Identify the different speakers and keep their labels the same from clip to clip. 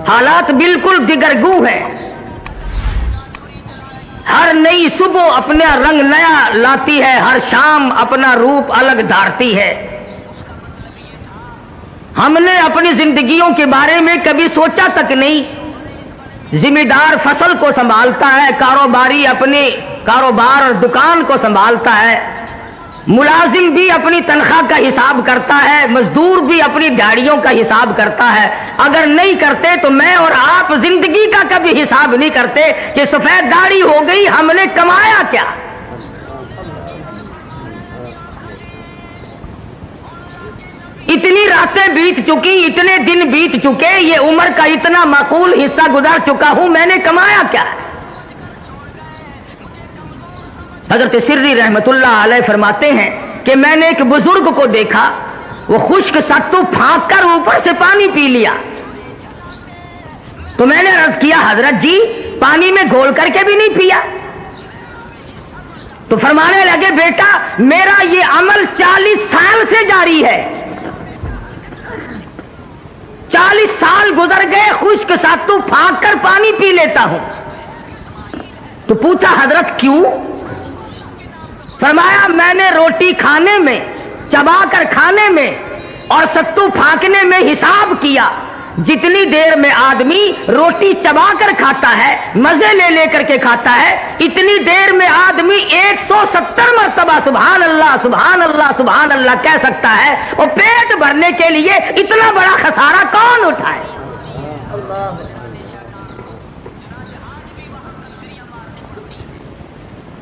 Speaker 1: حالات بالکل دگرگوں ہیں. ہر نئی صبح اپنا رنگ نیا لاتی ہے, ہر شام اپنا روپ الگ دھارتی ہے. ہم نے اپنی زندگیوں کے بارے میں کبھی سوچا تک نہیں. ذمہ دار فصل کو سنبھالتا ہے, کاروباری اپنے کاروبار اور دکان کو سنبھالتا ہے, ملازم بھی اپنی تنخواہ کا حساب کرتا ہے, مزدور بھی اپنی دیہڑیوں کا حساب کرتا ہے. اگر نہیں کرتے تو میں اور آپ زندگی کا کبھی حساب نہیں کرتے کہ سفید داڑھی ہو گئی, ہم نے کمایا کیا. اتنی راتیں بیت چکی, اتنے دن بیت چکے, یہ عمر کا اتنا معقول حصہ گزار چکا ہوں, میں نے کمایا کیا. حضرت سری رحمت اللہ علیہ فرماتے ہیں کہ میں نے ایک بزرگ کو دیکھا, وہ خشک ستو پھانک کر اوپر سے پانی پی لیا. تو میں نے عرض کیا, حضرت جی پانی میں گھول کر کے بھی نہیں پیا. تو فرمانے لگے, بیٹا میرا یہ عمل 40 سال سے جاری ہے. 40 سال گزر گئے, خشک ستو پھانک کر پانی پی لیتا ہوں. تو پوچھا, حضرت کیوں؟ فرمایا, میں نے روٹی کھانے میں, چبا کر کھانے میں اور ستو پھانکنے میں حساب کیا. جتنی دیر میں آدمی روٹی چبا کر کھاتا ہے, مزے لے لے کر کے کھاتا ہے, اتنی دیر میں آدمی 170 مرتبہ سبحان اللہ سبحان اللہ سبحان اللہ کہہ سکتا ہے. اور پیٹ بھرنے کے لیے اتنا بڑا خسارہ کون اٹھائے؟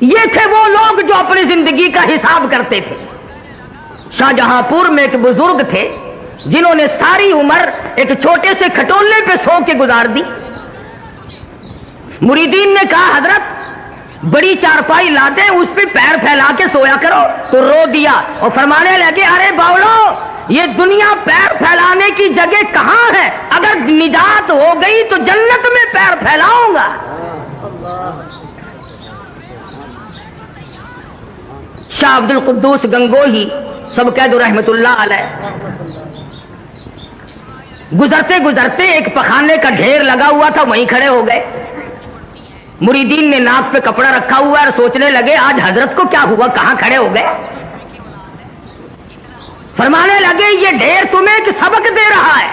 Speaker 1: یہ تھے وہ لوگ جو اپنی زندگی کا حساب کرتے تھے. شاہجہاں پور میں ایک بزرگ تھے جنہوں نے ساری عمر ایک چھوٹے سے کھٹولے پہ سو کے گزار دی. مریدین نے کہا, حضرت بڑی چارپائی لا دیں, اس پہ پیر پھیلا کے سویا کرو. تو رو دیا اور فرمانے لگے, ارے باولو, یہ دنیا پیر پھیلانے کی جگہ کہاں ہے؟ اگر نجات ہو گئی تو جنت میں پیر پھیلاؤں گا. شاہ عبد القدوس گنگوہی سب کہہ دو رحمت اللہ علیہ, گزرتے گزرتے ایک پخانے کا ڈھیر لگا ہوا تھا, وہیں کھڑے ہو گئے. مریدین نے ناک پہ کپڑا رکھا ہوا ہے اور سوچنے لگے, آج حضرت کو کیا ہوا, کہاں کھڑے ہو گئے. فرمانے لگے, یہ ڈھیر تمہیں ایک سبق دے رہا ہے.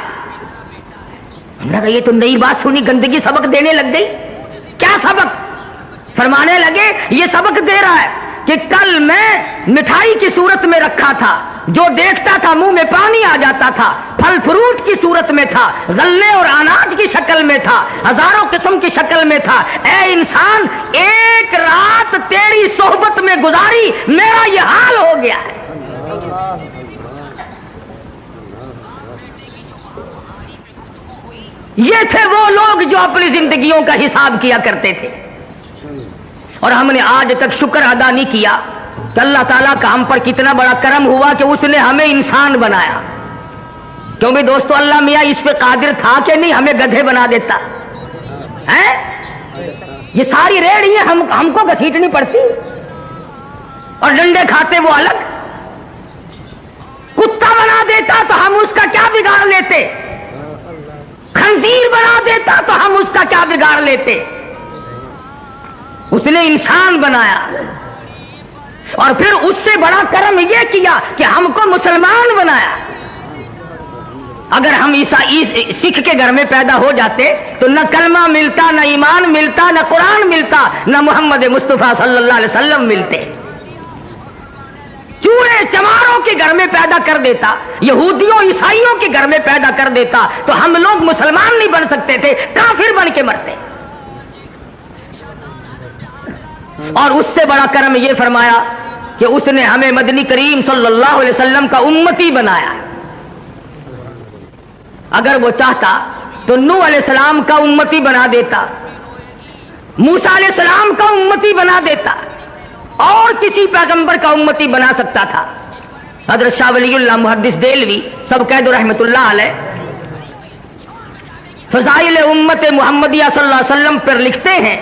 Speaker 1: ہم نے کہا, یہ تو نئی بات سنی, گندگی سبق دینے لگ گئی, کیا سبق؟ فرمانے لگے, یہ سبق دے رہا ہے کہ کل میں مٹھائی کی صورت میں رکھا تھا, جو دیکھتا تھا منہ میں پانی آ جاتا تھا. پھل فروٹ کی صورت میں تھا, غلے اور اناج کی شکل میں تھا, ہزاروں قسم کی شکل میں تھا. اے انسان, ایک رات تیری صحبت میں گزاری, میرا یہ حال ہو گیا ہے. یہ تھے وہ لوگ جو اپنی زندگیوں کا حساب کیا کرتے تھے. اور ہم نے آج تک شکر ادا نہیں کیا کہ اللہ تعالیٰ کا ہم پر کتنا بڑا کرم ہوا کہ اس نے ہمیں انسان بنایا. کیوں بھی دوستو, اللہ میاں اس پہ قادر تھا کہ نہیں ہمیں گدھے بنا دیتا ہے؟ یہ ساری ریڑھیاں ہم کو گھسیٹنی پڑتی, اور ڈنڈے کھاتے وہ الگ. کتا بنا دیتا تو ہم اس کا کیا بگاڑ لیتے, خنزیر بنا دیتا تو ہم اس کا کیا بگاڑ لیتے. اس نے انسان بنایا, اور پھر اس سے بڑا کرم یہ کیا کہ ہم کو مسلمان بنایا. اگر ہم سکھ کے گھر میں پیدا ہو جاتے تو نہ کلمہ ملتا, نہ ایمان ملتا, نہ قرآن ملتا, نہ محمد مصطفیٰ صلی اللہ علیہ وسلم ملتے. چوڑے چماروں کے گھر میں پیدا کر دیتا, یہودیوں عیسائیوں کے گھر میں پیدا کر دیتا, تو ہم لوگ مسلمان نہیں بن سکتے تھے, کافر بن کے مرتے. اور اس سے بڑا کرم یہ فرمایا کہ اس نے ہمیں مدنی کریم صلی اللہ علیہ وسلم کا امتی بنایا. اگر وہ چاہتا تو نوح علیہ السلام کا امتی بنا دیتا, موسیٰ علیہ السلام کا امتی بنا دیتا, اور کسی پیغمبر کا امتی بنا سکتا تھا. حضرت شاہ ولی اللہ محدث دہلوی سب کہہ دو رحمت اللہ علیہ فضائل امت محمدیہ صلی اللہ علیہ وسلم پر لکھتے ہیں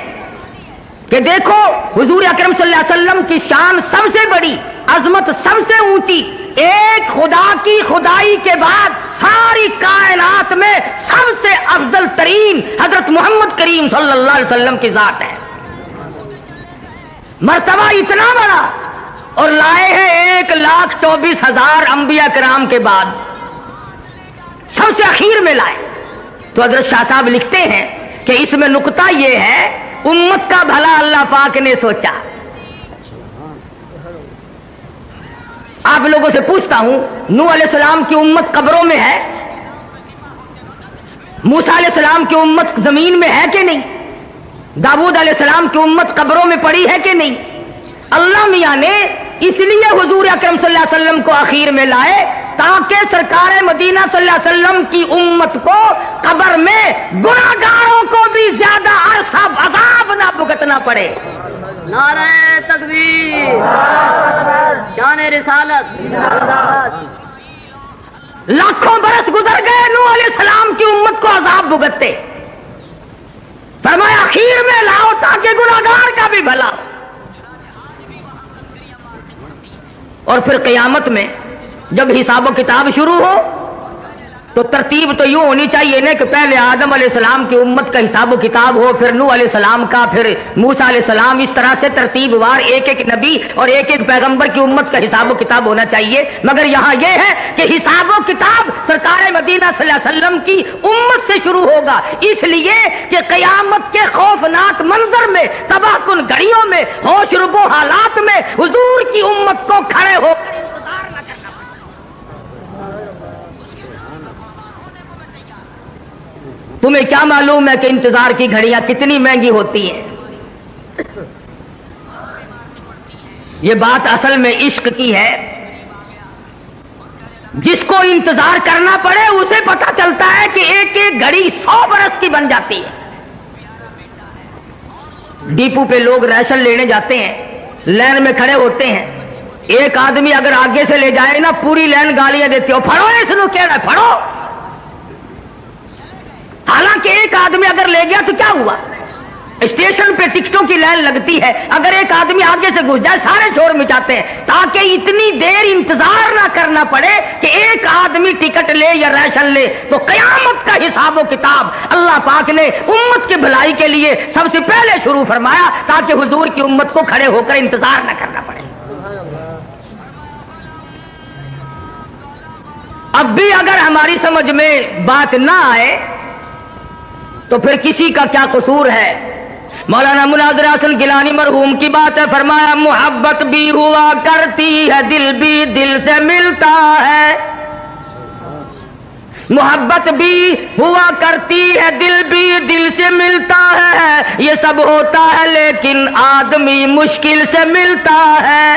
Speaker 1: کہ دیکھو حضور اکرم صلی اللہ علیہ وسلم کی شان سب سے بڑی, عظمت سب سے اونچی, ایک خدا کی خدائی کے بعد ساری کائنات میں سب سے افضل ترین حضرت محمد کریم صلی اللہ علیہ وسلم کی ذات ہے. مرتبہ اتنا بڑا اور لائے ہیں 1,24,000 انبیاء کرام کے بعد سب سے اخیر میں لائے. تو حضرت شاہ صاحب لکھتے ہیں کہ اس میں نقطہ یہ ہے امت کا بھلا اللہ پاک نے سوچا. آپ لوگوں سے پوچھتا ہوں نوح علیہ السلام کی امت قبروں میں ہے؟ موسیٰ علیہ السلام کی امت زمین میں ہے کہ نہیں؟ داؤد علیہ السلام کی امت قبروں میں پڑی ہے کہ نہیں؟ اللہ میاں نے اس لیے حضور اکرم صلی اللہ علیہ وسلم کو اخیر میں لائے تاکہ سرکار مدینہ صلی اللہ علیہ وسلم کی امت کو قبر میں گناہگاروں کو بھی زیادہ عرصہ عذاب نہ بھگتنا پڑے.
Speaker 2: نعرہ تکبیر، شان رسالت.
Speaker 1: لاکھوں برس گزر گئے نوح علیہ السلام کی امت کو عذاب بھگتتے، فرمایا اخیر میں لاؤ تاکہ گناہگار کا بھی بھلا. اور پھر قیامت میں جب حساب و کتاب شروع ہو تو ترتیب تو یوں ہونی چاہیے نا کہ پہلے آدم علیہ السلام کی امت کا حساب و کتاب ہو، پھر نوح علیہ السلام کا، پھر موسیٰ علیہ السلام. اس طرح سے ترتیب وار ایک ایک نبی اور ایک ایک پیغمبر کی امت کا حساب و کتاب ہونا چاہیے. مگر یہاں یہ ہے کہ حساب و کتاب سرکار مدینہ صلی اللہ علیہ وسلم کی امت سے شروع ہوگا، اس لیے کہ قیامت کے خوفناک منظر میں، تباہ کن گھڑیوں میں، ہوش ربو حالات میں حضور کی امت کو کھڑے ہو تمہیں کیا معلوم ہے کہ انتظار کی گھڑیاں کتنی مہنگی ہوتی ہیں. یہ بات اصل میں عشق کی ہے. جس کو انتظار کرنا پڑے اسے پتہ چلتا ہے کہ ایک ایک گھڑی 100 برس کی بن جاتی ہے. ڈیپو پہ لوگ ریشن لینے جاتے ہیں، لائن میں کھڑے ہوتے ہیں. ایک آدمی اگر آگے سے لے جائے نا پوری لائن گالیاں دیتے ہو، پھڑو اس نو کہہ رہا ہے پھڑو. حالانکہ ایک آدمی اگر لے گیا تو کیا ہوا؟ اسٹیشن پہ ٹکٹوں کی لائن لگتی ہے، اگر ایک آدمی آگے سے گھس جائے سارے شور مچاتے ہیں تاکہ اتنی دیر انتظار نہ کرنا پڑے کہ ایک آدمی ٹکٹ لے یا ریشن لے. تو قیامت کا حساب و کتاب اللہ پاک نے امت کی بھلائی کے لیے سب سے پہلے شروع فرمایا تاکہ حضور کی امت کو کھڑے ہو کر انتظار نہ کرنا پڑے. اب بھی اگر ہماری سمجھ میں بات نہ آئے تو پھر کسی کا کیا قصور ہے؟ مولانا مناظر حسن گیلانی مرحوم کی بات ہے، فرمایا محبت بھی ہوا کرتی ہے دل بھی دل سے ملتا ہے. محبت بھی ہوا کرتی ہے دل بھی دل سے ملتا ہے. یہ سب ہوتا ہے لیکن آدمی مشکل سے ملتا ہے.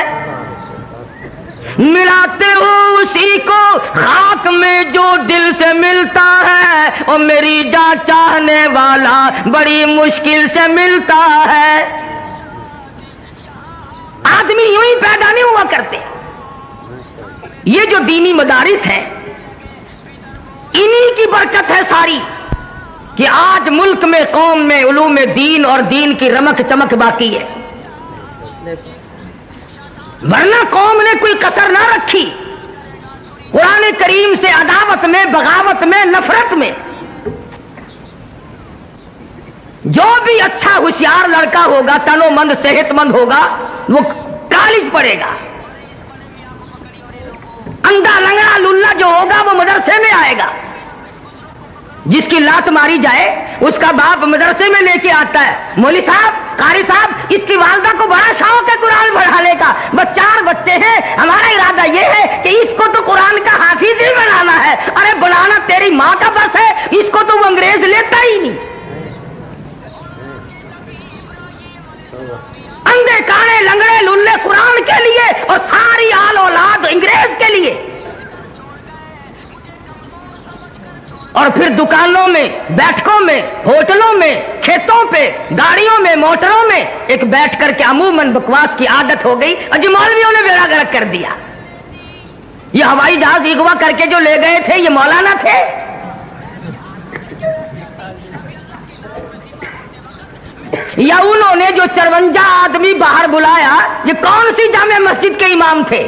Speaker 1: ملاتے ہو اسی کو خاک میں جو دل سے ملتا ہے، اور میری جان چاہنے والا بڑی مشکل سے ملتا ہے. آدمی یوں ہی پیدا نہیں ہوا کرتے. یہ جو دینی مدارس ہیں انہی کی برکت ہے ساری کہ آج ملک میں قوم میں علوم دین اور دین کی رمک چمک باقی ہے، ورنہ قوم نے کوئی کسر نہ رکھی. قرآن کریم سے عداوت میں، بغاوت میں، نفرت میں. جو بھی اچھا ہوشیار لڑکا ہوگا، تنو مند صحت مند ہوگا، وہ کالج پڑھے گا. اندھا لنگڑا للہ جو ہوگا وہ مدرسے میں آئے گا. جس کی لات ماری جائے اس کا باپ مدرسے میں لے کے آتا ہے، مولوی صاحب، قاری صاحب، اس کی والدہ کو بڑا شوق ہے قرآن پڑھانے کا، 4 بچے ہیں، ہمارا ارادہ یہ ہے کہ اس کو تو قرآن کا حافظ ہی بنانا ہے. ارے بنانا تیری ماں کا بس ہے، اس کو تو وہ انگریز لیتا ہی نہیں. اندھے کانے لنگڑے للے قرآن کے لیے اور ساری آل اولاد انگریز کے لیے. اور پھر دکانوں میں، بیٹھکوں میں، ہوٹلوں میں، کھیتوں پہ، گاڑیوں میں، موٹروں میں ایک بیٹھ کر کے عموماً بکواس کی عادت ہو گئی. اور مولویوں نے بیڑا گرک کر دیا. یہ ہوائی جہاز اغوا کر کے جو لے گئے تھے یہ مولانا تھے؟ یا انہوں نے جو 54 آدمی باہر بلایا یہ کون سی جامع مسجد کے امام تھے؟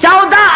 Speaker 1: 14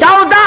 Speaker 1: 14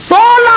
Speaker 1: 16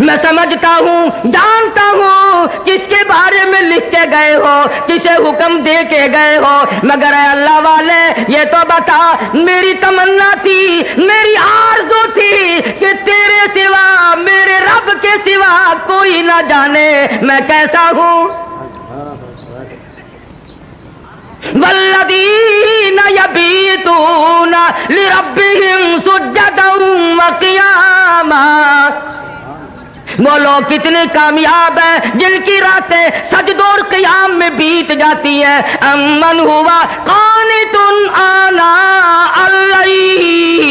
Speaker 1: میں سمجھتا ہوں جانتا ہوں کس کے بارے میں لکھ کے گئے ہو, کسے حکم دے کے گئے ہو, مگر اے اللہ والے یہ تو بتا, میری تمنا تھی, میری آرزو تھی کہ تیرے سوا, میرے رب کے سوا کوئی نہ جانے میں کیسا ہوں. والذین یبیتون لربہم سجدا وقیاما, وہ لوگ کتنے کامیاب ہیں جن کی راتیں سجدوں اور قیام میں بیت جاتی ہیں. امن ہوا قانت آناء اللیل,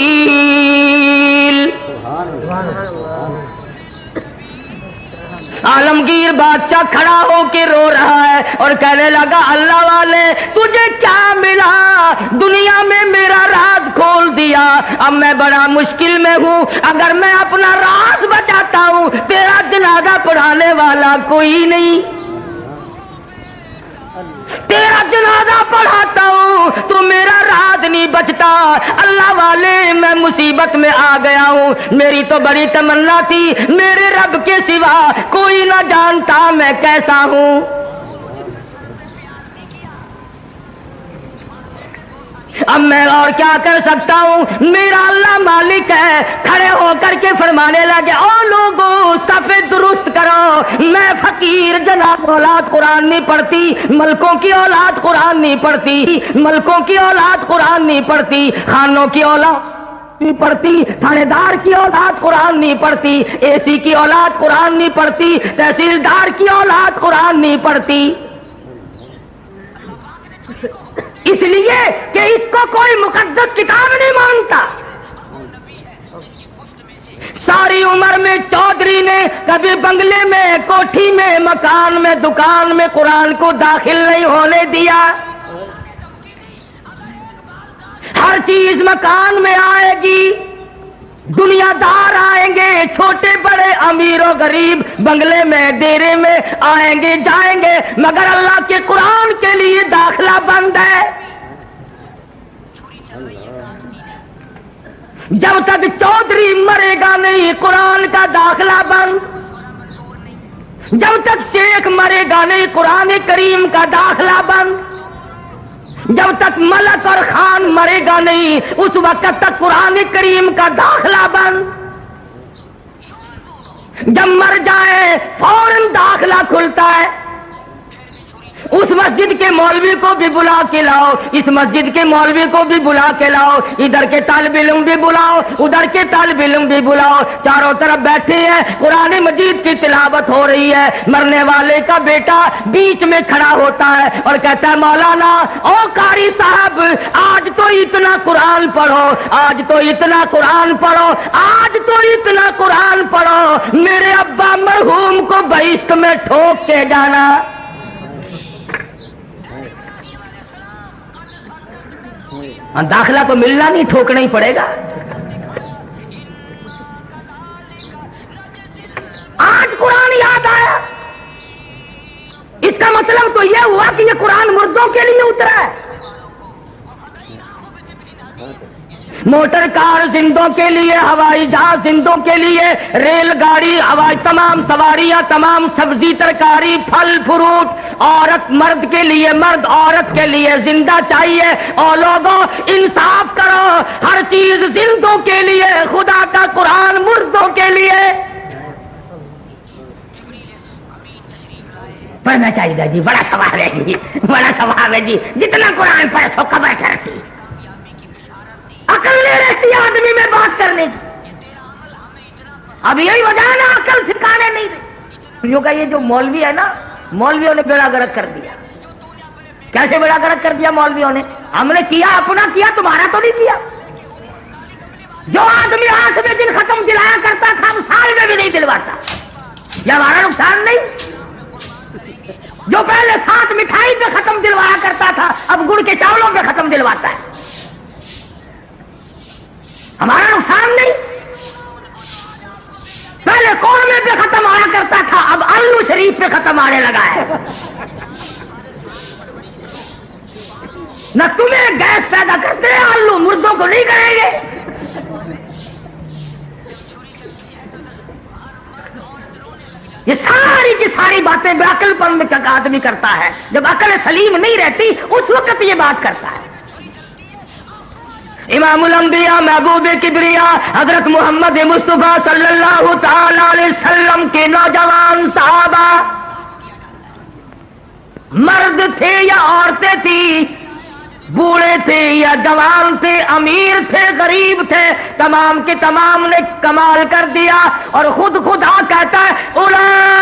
Speaker 1: عالمگیر بادشاہ کھڑا ہو کے رو رہا ہے اور کہنے لگا اللہ والے تجھے کیا ملا, دنیا میں میرا راز کھول دیا, اب میں بڑا مشکل میں ہوں, اگر میں اپنا راز بچاتا ہوں تیرا جنازہ پڑھانے والا کوئی نہیں, تیرا جنازہ پڑھاتا ہوں تو میرا راز نہیں بچتا. اللہ والے میں مصیبت میں آ گیا ہوں, میری تو بڑی تمنا تھی میرے رب کے سوا کوئی نہ جانتا میں کیسا ہوں. اب میں اور کیا کر سکتا ہوں, میرا اللہ مالک ہے. کھڑے ہو کر کے فرمانے لگے او لوگوں صفے درست کرو, میں فقیر جناب اولاد قرآن نہیں پڑھتی, ملکوں کی اولاد قرآن نہیں پڑھتی, ملکوں کی اولاد قرآن نہیں پڑھتی, خانوں کی اولاد نہیں پڑھتی, تھانے دار کی اولاد قرآن نہیں پڑھتی, اے سی کی اولاد قرآن نہیں پڑھتی, تحصیلدار کی اولاد قرآن نہیں پڑھتی. اس لیے کہ اس کو کوئی مقدس کتاب نہیں مانتا. ساری عمر میں چودھری نے کبھی بنگلے میں, کوٹھی میں, مکان میں, دکان میں قرآن کو داخل نہیں ہونے دیا. ہر چیز مکان میں آئے گی, دنیا دار آئیں گے, چھوٹے بڑے, امیر و غریب بنگلے میں, ڈیرے میں آئیں گے جائیں گے, مگر اللہ کے قرآن کے لیے داخلہ بند ہے. جب تک چودھری مرے گا نہیں قرآن کا داخلہ بند, جب تک شیخ مرے گا نہیں قرآن کریم کا داخلہ بند, جب تک ملک اور خان مرے گا نہیں اس وقت تک قرآن کریم کا داخلہ بند. جب مر جائے فوراً داخلہ کھلتا ہے. اس مسجد کے مولوی کو بھی بلا کے لاؤ, اس مسجد کے مولوی کو بھی بلا کے لاؤ, ادھر کے طالب علم بھی بلاؤ, ادھر کے طالب علم بھی بلاؤ, چاروں طرف بیٹھے ہیں, قرآن مجید کی تلاوت ہو رہی ہے. مرنے والے کا بیٹا بیچ میں کھڑا ہوتا ہے اور کہتا ہے مولانا او قاری صاحب آج تو اتنا قرآن پڑھو, آج تو اتنا قرآن پڑھو, آج تو اتنا قرآن پڑھو, میرے ابا مرحوم کو بہشت میں ٹھوک کے جانا. داخلہ تو ملنا نہیں, ٹھوکنا ہی پڑے گا. آج قرآن یاد آیا, اس کا مطلب تو یہ ہوا کہ یہ قرآن مردوں کے لیے اترا ہے. موٹر کار زندوں کے لیے, ہوائی جہاز زندوں کے لیے, ریل گاڑی, ہوائی تمام سواریاں, تمام سبزی ترکاری, پھل فروٹ, عورت مرد کے لیے, مرد عورت کے لیے زندہ چاہیے. اور لوگوں انصاف کرو, ہر چیز زندوں کے لیے, خدا کا قرآن مردوں کے لیے. پڑھنا چاہیے جی, بڑا ثواب ہے جی, بڑا ثواب ہے جی. جتنا قرآن پڑھے سو قبر کرتی, عقل نہیں رہتی آدمی میں بات کرنے کی. اب یہی وجہ ہے نا عقل سکھانے نہیں رہی. کا یہ جو مولوی ہے نا, مولویوں نے بیڑا گرک کر دیا. کیسے بیڑا گرک کر دیا مولویوں نے؟ ہم نے کیا اپنا کیا, تمہارا تو نہیں کیا. جو آدمی آنکھ میں دل ختم دلایا کرتا تھا اب سال میں بھی نہیں دلواتا. یہ ہمارا نقصان نہیں. جو پہلے 7 مٹھائی پہ ختم دلوایا کرتا تھا اب گڑ کے چاولوں پہ ختم دلواتا ہے. ہمارا نقصان نہیں. پہلے قورمے پہ ختم آیا کرتا تھا اب آلو شریف پہ ختم آنے لگا ہے. نہ تمہیں گیس پیدا کرتے ہیں آلو, مردوں کو نہیں کریں گے. یہ ساری کی ساری باتیں بے عقل پن میں آدمی کرتا ہے، جب عقل سلیم نہیں رہتی اس وقت یہ بات کرتا ہے۔ امام الانبیاء محبوب کبریا حضرت محمد مصطفیٰ صلی اللہ تعالی علیہ وسلم کے نوجوان صحابہ، مرد تھے یا عورتیں تھیں، بوڑھے تھے یا جوان تھے، امیر تھے غریب تھے، تمام کے تمام نے کمال کر دیا، اور خود خدا کہتا ہے اولئک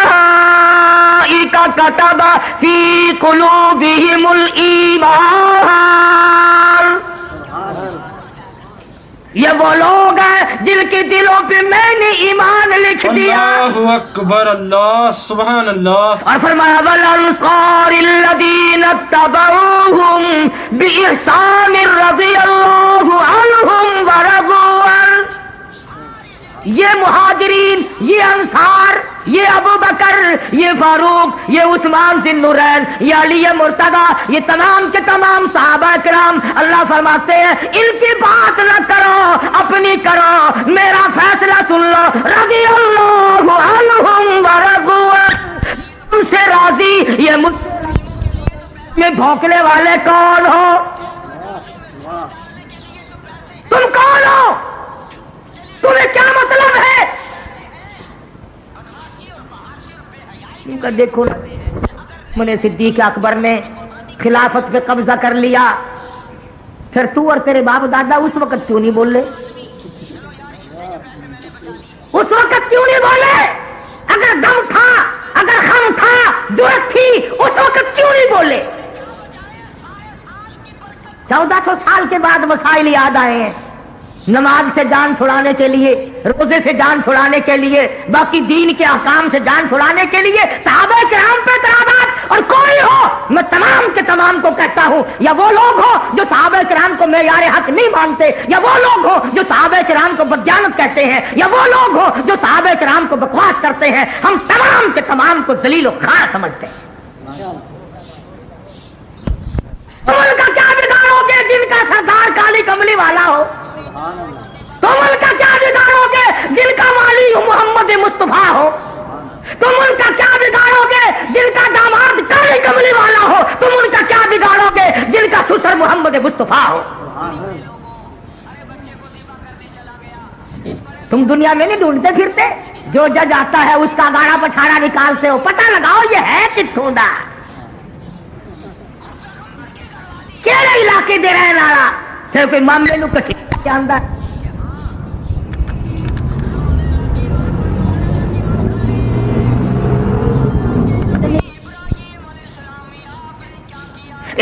Speaker 1: کتب فی قلوبہم الایمان، یہ وہ لوگ ہیں جن کے دلوں پہ میں نے ایمان لکھ دیا۔
Speaker 3: اللہ اکبر، اللہ سبحان اللہ۔
Speaker 1: اور فرمایا والانصار الذین اتبعوہم بإحسان رضی اللہ عنہم ورضوا عنہ، یہ مہاجرین، یہ انصار، یہ ابو بکر، یہ فاروق، یہ عثمان ذی النورین، یہ علی مرتضی، یہ تمام کے تمام صحابہ کرام، اللہ فرماتے ہیں ان کی بات نہ کرو، اپنی کرو، میرا فیصلہ سن لو، رضی اللہ عنہم ورضوا عنہ، ان سے راضی۔ یہ بھونکنے والے کون ہو؟ تم کون ہو؟ تمہیں کیا مطلب ہے؟ دیکھو میں نے صدیق اکبر نے خلافت پہ قبضہ کر لیا، پھر تو اور تیرے باپ دادا اس وقت کیوں نہیں بولے؟ اس وقت کیوں نہیں بولے؟ اگر دم تھا، اگر خم تھا، جرأت تھی، اس وقت کیوں نہیں بولے؟ 1400 سال کے بعد مسائل یاد آئے ہیں، نماز سے جان چھڑانے کے لیے، روزے سے جان چھڑانے کے لیے، باقی دین کے احکام سے جان چھڑانے کے لیے صحابہ کرام پہ اعتراضات، اور کوئی ہو میں تمام کے تمام کو کہتا ہوں، یا وہ لوگ ہو جو صحابہ کرام کو معیار حق نہیں مانتے، یا وہ لوگ ہو جو صحابہ کرام کو بدجانت کہتے ہیں، یا وہ لوگ ہو جو صحابہ کرام کو بکواس کرتے ہیں، ہم تمام کے تمام کو ذلیل و خوار سمجھتے ہیں۔ تم ان کا کیا بگاڑو گے جن کا سردار کالی کملی والا ہو؟ تم ان کا کیا بگاڑو گے جن کا والی محمد مصطفیٰ ہو؟ تم ان کا کیا بگاڑو گے جن کا داماد کالی کملی والا ہو؟ تم ان کا کیا بگاڑو گے جن کا سسر محمد مصطفیٰ ہو؟ تم دنیا میں نہیں ڈھونڈتے پھرتے؟ جو جج آتا ہے اس کا گاڑا پٹھارا نکالتے ہو، پتہ لگاؤ یہ ہے کتوں دا، کہڑے علاقے دے رہے نارا، صرف کوئی معاملے نو کسی جاندا ہے۔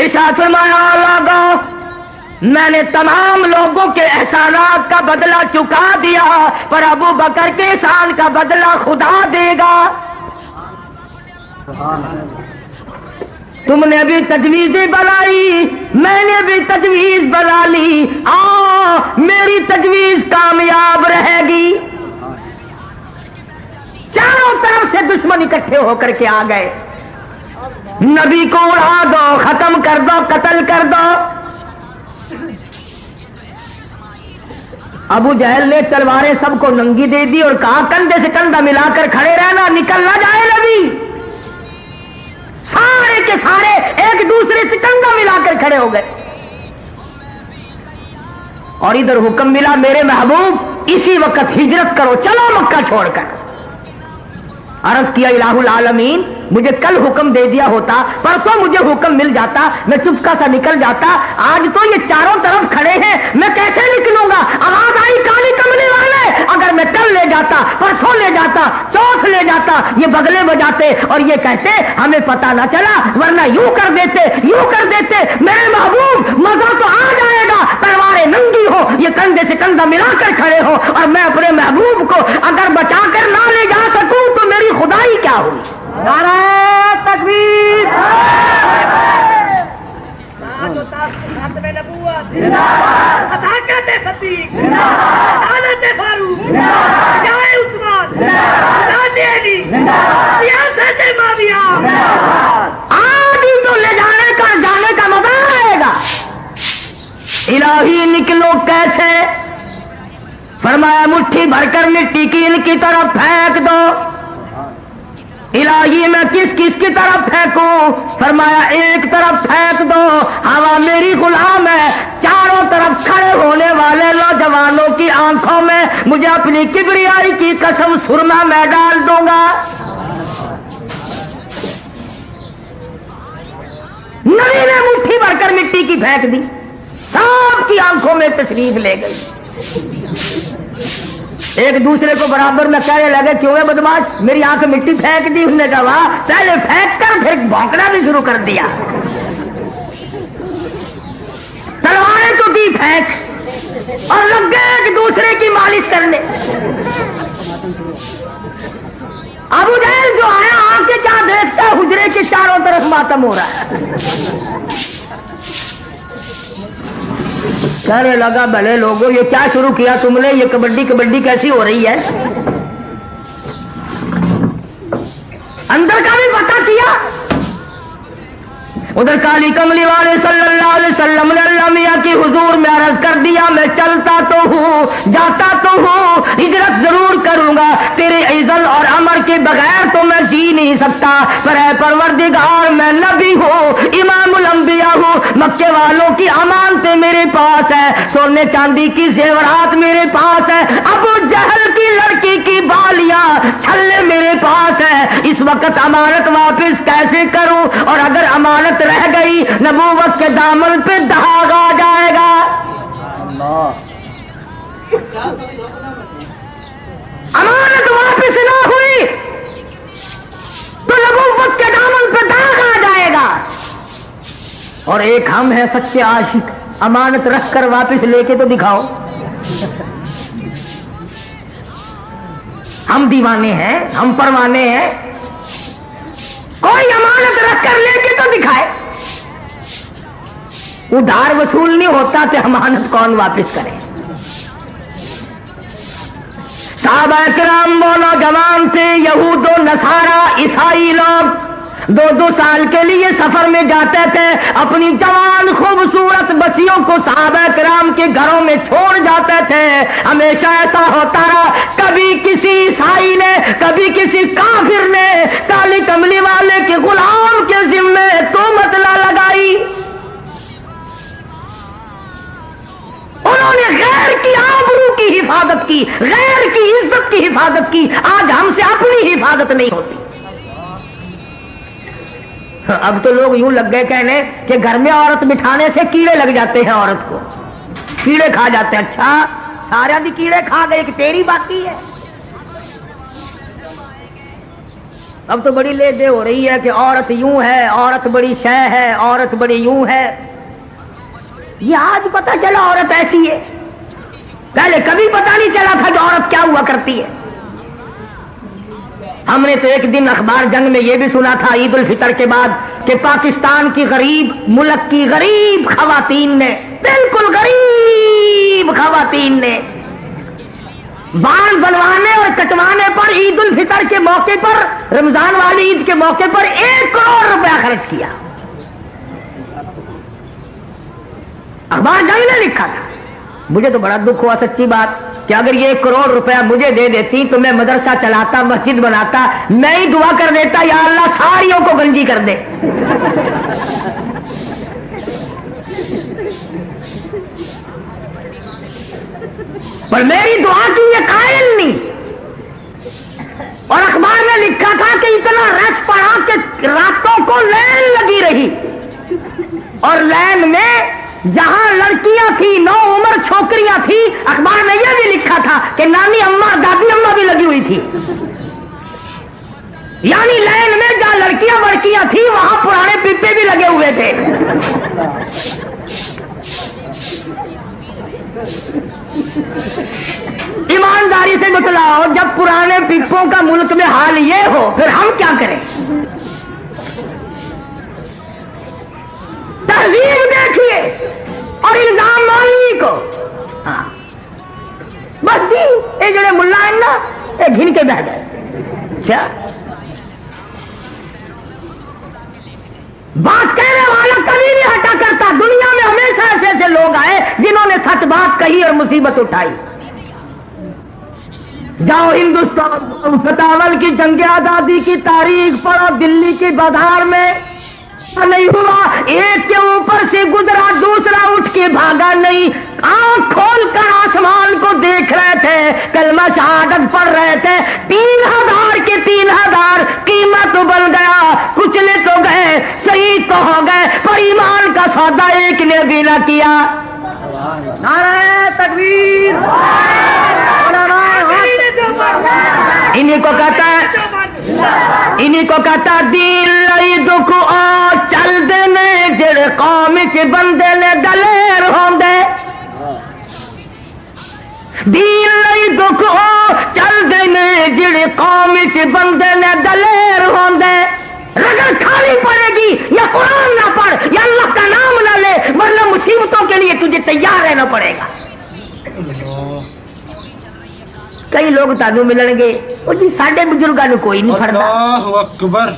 Speaker 1: ارشاد فرمایا لوگوں میں نے تمام لوگوں کے احسانات کا بدلہ چکا دیا، پر ابو بکر کے احسان کا بدلہ خدا دے گا۔ تم نے ابھی تجویز بنائی، میں نے بھی تجویز بنا لی، میری تجویز کامیاب رہے گی۔ چاروں طرف سے دشمن اکٹھے ہو کر کے آ گئے، نبی کو اڑا دو، ختم کر دو، قتل کر دو۔ ابو جہل نے تلواریں سب کو ننگی دے دی اور کہا کندھے سے کندھا ملا کر کھڑے رہنا، نکل نہ جائے نبی۔ سارے کے سارے ایک دوسرے سے کندھا ملا کر کھڑے ہو گئے، اور ادھر حکم ملا میرے محبوب اسی وقت ہجرت کرو، چلو مکہ چھوڑ کر۔ عرض کیا الہ العالمین مجھے کل حکم دے دیا ہوتا، پرسوں مجھے حکم مل جاتا، میں چپکا سا نکل جاتا، آج تو یہ چاروں طرف کھڑے ہیں، میں کیسے نکلوں گا؟ آواز آئی کالی کملی والے، اگر میں کل لے جاتا، پرسوں لے جاتا، چوتھ لے جاتا، یہ بگلے بجاتے اور یہ کہتے ہمیں پتہ نہ چلا، ورنہ یوں کر دیتے، یوں کر دیتے۔ میرے محبوب مزہ تو آ جائے گا، تلواریں ننگی ہو، یہ کندھے سے کندھا ملا کر کھڑے ہو، اور میں اپنے محبوب کو اگر بچا کر نہ لے جا سکوں تو میری خدائی کیا ہوئی؟ نعرہ تکبیر، آج ہی تو لے جانے کا جانے کا مزہ آئے گا۔ الہی نکلو کیسے؟ فرمایا مٹھی بھر کر مٹی کی ان کی طرف پھینک دو، الہی میں کس کس کی طرف پھینکوں؟ فرمایا ایک طرف پھینک دو، ہوا میری غلام ہے، چاروں طرف کھڑے ہونے والے نوجوانوں کی آنکھوں میں مجھے اپنی کبریائی کی قسم سرما میں ڈال دوں گا۔ نبی نے مٹھی بھر کر مٹی کی پھینک دی، سب کی آنکھوں میں تشریف لے گئی۔ ایک دوسرے کو برابر میں کہنے لگے کیوں ہے بدماش میری آنکھ مٹی پھینک دی؟ اس نے کہا پہلے پھینک کر پھر بھونکنا بھی شروع کر دیا۔ تلواریں تو دی پھینک اور لگ گئے ایک دوسرے کی مالش کرنے۔ ابو جہل جو آیا آ کے کیا دیکھتا ہے حجرے کے چاروں طرف ماتم ہو رہا ہے۔ کہنے لگا بھلے لوگوں یہ کیا شروع کیا تم نے؟ یہ کبڈی کبڈی کیسی ہو رہی ہے؟ اندر کا بھی پتہ کیا۔ ادھر کالی کملی والے صلی اللہ علیہ وسلم نے اللہ میاں کی حضور میں عرض کر دیا میں چلتا تو ہوں جاتا تو ہوں، ہجرت ضرور کروں گا، تیرے اذن اور امر کے بغیر تو میں جی نہیں سکتا، پر اے پروردگار میں نبی ہوں، امام الانبیاء ہوں، مکے والوں کی امانتیں میرے پاس ہے، سونے چاندی کی زیورات میرے پاس ہے، ابو جہل کی لڑکی کی بالیاں چھلے میرے پاس ہے، اس وقت امانت واپس کیسے کروں؟ اور اگر امانت رہ گئی نبوت کے دامن پہ داغ آ جائے گا۔ امانت واپس نہ ہوئی تو نبوت کے دامن پہ داغ آ جائے گا۔ اور ایک ہم ہیں سچے عاشق، امانت رکھ کر واپس لے کے تو دکھاؤ۔ ہم دیوانے ہیں، ہم پروانے ہیں، کوئی امانت رکھ کر لے کے تو دکھائے۔ ادھار وصول نہیں ہوتا تو امانت کون واپس کرے؟ صحابہ کرام وہ نوجوان تھے، یہود و نصارا عیسائی لوگ 2 سال کے لیے سفر میں جاتے تھے، اپنی جوان خوبصورت بچیوں کو صحابہ کرام کے گھروں میں چھوڑ جاتے تھے۔ ہمیشہ ایسا ہوتا رہا، کبھی کسی عیسائی نے کبھی کسی کافر نے کالی کملی والے کے غلام کے ذمے تہمت نہ لگائی۔ انہوں نے غیر کی آبرو کی حفاظت کی، غیر کی عزت کی حفاظت کی۔ آج ہم سے اپنی حفاظت نہیں ہوتی۔ اب تو لوگ یوں لگ گئے کہنے کہ گھر میں عورت بٹھانے سے کیڑے لگ جاتے ہیں، عورت کو کیڑے کھا جاتے ہیں۔ اچھا سارا بھی کیڑے کھا گئے کہ تیری باقی ہے؟ اب تو بڑی لے دے ہو رہی ہے کہ عورت یوں ہے، عورت بڑی شے ہے، عورت بڑی یوں ہے۔ یہ آج پتہ چلا عورت ایسی ہے، پہلے کبھی پتہ نہیں چلا تھا کہ عورت کیا ہوا کرتی ہے۔ ہم نے تو ایک دن اخبار جنگ میں یہ بھی سنا تھا عید الفطر کے بعد کہ پاکستان کی غریب ملک کی غریب خواتین نے، بالکل غریب خواتین نے بال بنوانے اور کٹوانے پر عید الفطر کے موقع پر، رمضان والی عید کے موقع پر 1 کروڑ روپیہ خرچ کیا۔ اخبار جنگ نے لکھا تھا۔ مجھے تو بڑا دکھ ہوا سچی بات کہ اگر یہ 1 کروڑ روپیہ مجھے دے دیتی تو میں مدرسہ چلاتا، مسجد بناتا، میں ہی دعا کر دیتا یا اللہ ساریوں کو گنجی کر دے۔ پر میری دعا کی یہ قائل نہیں۔ اور اخبار میں لکھا تھا کہ اتنا رش پڑا کہ راتوں کو لین لگی رہی، اور لین میں جہاں لڑکیاں تھیں، 9 عمر چھوکریاں تھیں، اخبار میں یہ بھی لکھا تھا کہ نانی اماں دادی اماں بھی لگی ہوئی تھی۔ یعنی لین میں جہاں لڑکیاں وڑکیاں تھیں وہاں پرانے پپے بھی لگے ہوئے تھے۔ ایمانداری سے بتلاؤ، جب پرانے پپوں کا ملک میں حال یہ ہو پھر ہم کیا کریں؟ تہذیب دیکھیے اور الزام مانی کو۔ ہاں بس جی یہ جڑے ملا ہیں نا یہ گھن کے بیٹھ گئے۔ کیا بات کہنے والا کبھی نہیں ہٹا کرتا۔ دنیا میں ہمیشہ ایسے ایسے لوگ آئے جنہوں نے سچ بات کہی اور مصیبت اٹھائی، جاؤ ہندوستان ستاول کی جنگ آزادی کی تاریخ پڑھو، دلی کی بازار میں نہیں ہوا، ایک کے اوپر سے گزرا دوسرا اٹھ کے بھاگا نہیں، آنکھ کھول کر آسمان کو دیکھ رہے تھے، کلمہ شہادت پڑھ رہے تھے، 3000 کے 3000 قیمت بن گیا، کچلے تو گئے، شہید تو ہو گئے، پر ایمان کا سودا ایک نے بھی نہ کیا۔ نعرہ تکبیر، انہیں کو کہتا ہے، انہیں کو کہتا دین لئی دکھ او چل دینے جڑے قوم چ بندے نے دلیر ہوندے، دین لئی دکھ او چل دینے جڑے قوم چ بندے نے دلیر ہوندے، رگڑ کھانی پڑے گی یا قرآن نہ پڑھ یا اللہ کا نام نہ لے، ورنہ مصیبتوں کے لیے تجھے تیار رہنا پڑے گا۔ کئی لوگ تانوں ملن گے وہ جی ساڈے بزرگاں نوں کوئی نہیں پھڑدا،
Speaker 3: اللہ اکبر،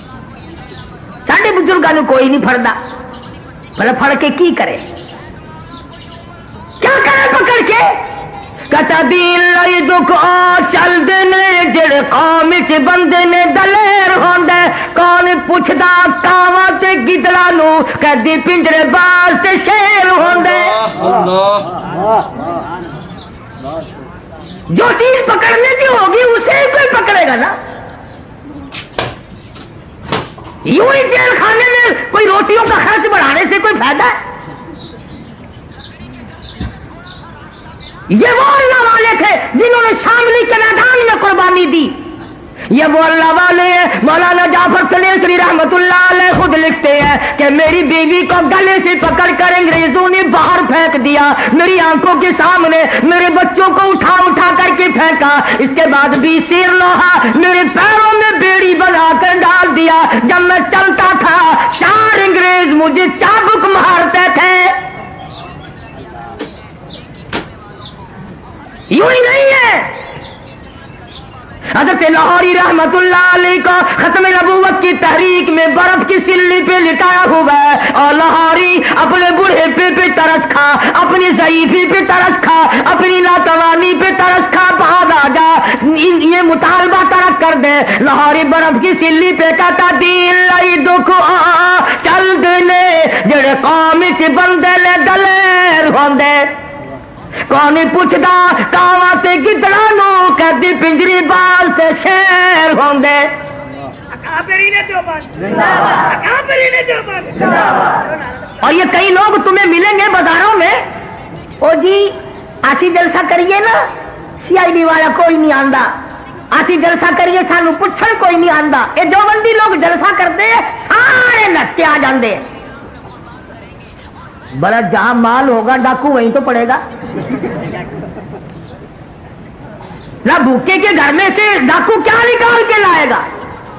Speaker 1: ساڈے بزرگاں نوں کوئی نہیں پھڑدا، بھلا پھڑ کے کی کرے، کیا کرے پکڑ کے؟ کتا دین لئی دکھ او چل دینے جڑے قوم چ بندے نے دلیر ہوندے، کون پوچھدا کاواں تے گدڑاں نوں کدی پنجرے باز تے شیر ہوندے۔ جو چیز پکڑنے کی ہوگی اسے ہی کوئی پکڑے گا نا، یوں ہی جیل خانے میں کوئی روٹیوں کا خرچ بڑھانے سے کوئی فائدہ ہے؟ یہ وہ اللہ والے تھے جنہوں نے شاملی کے میدان میں قربانی دی، یہ وہ اللہ والے ہیں۔ مولانا جعفر سلیسری رحمت اللہ علیہ خود لکھتے ہیں کہ میری بیوی کو گلے سے پکڑ کر انگریزوں نے باہر پھینک دیا، میری آنکھوں کے سامنے میرے بچوں کو اٹھا اٹھا کر کے پھینکا، اس کے بعد بھی سیر لوہا میرے پیروں میں بیڑی بنا کر ڈال دیا، جب میں چلتا تھا 4 انگریز مجھے چابک مارتے تھے۔ یوں ہی نہیں ہے، حضرت لاہوری رحمت اللہ علیہ کو ختم نبوت کی تحریک میں برف کی سلی پہ لٹایا ہوا ہے، اور لاہوری اپنے بوڑھے پہ ترس کھا، اپنی ضعیفی پہ ترس کھا، اپنی ناتوانی پہ ترس کھا، بعد آ جا یہ مطالبہ ترک کر دے۔ لاہوری برف کی سلی پہ کہتا دین لئی دکھ چل دینے جڑے قوم چ بندے نے دلیر ہوندے، کون پوچھدا کاواں تے گدڑاں نوں کدی پنجری بال تے شیر ہوندے۔ اور یہ کئی لوگ تمہیں ملیں گے بازاروں میں، او جی اسی جلسہ کریے نا CID والا کوئی نہیں آندا، اسی جلسہ کریے سانو پوچھن کوئی نہیں آندا، یہ دیوبندی لوگ جلسہ کرتے ہیں سارے نس کے آ جاندے ہیں۔ بڑا جہاں مال ہوگا ڈاکو وہیں تو پڑے گا، نہ بھوکے کے گھر میں سے ڈاکو کیا نکال کے لائے گا؟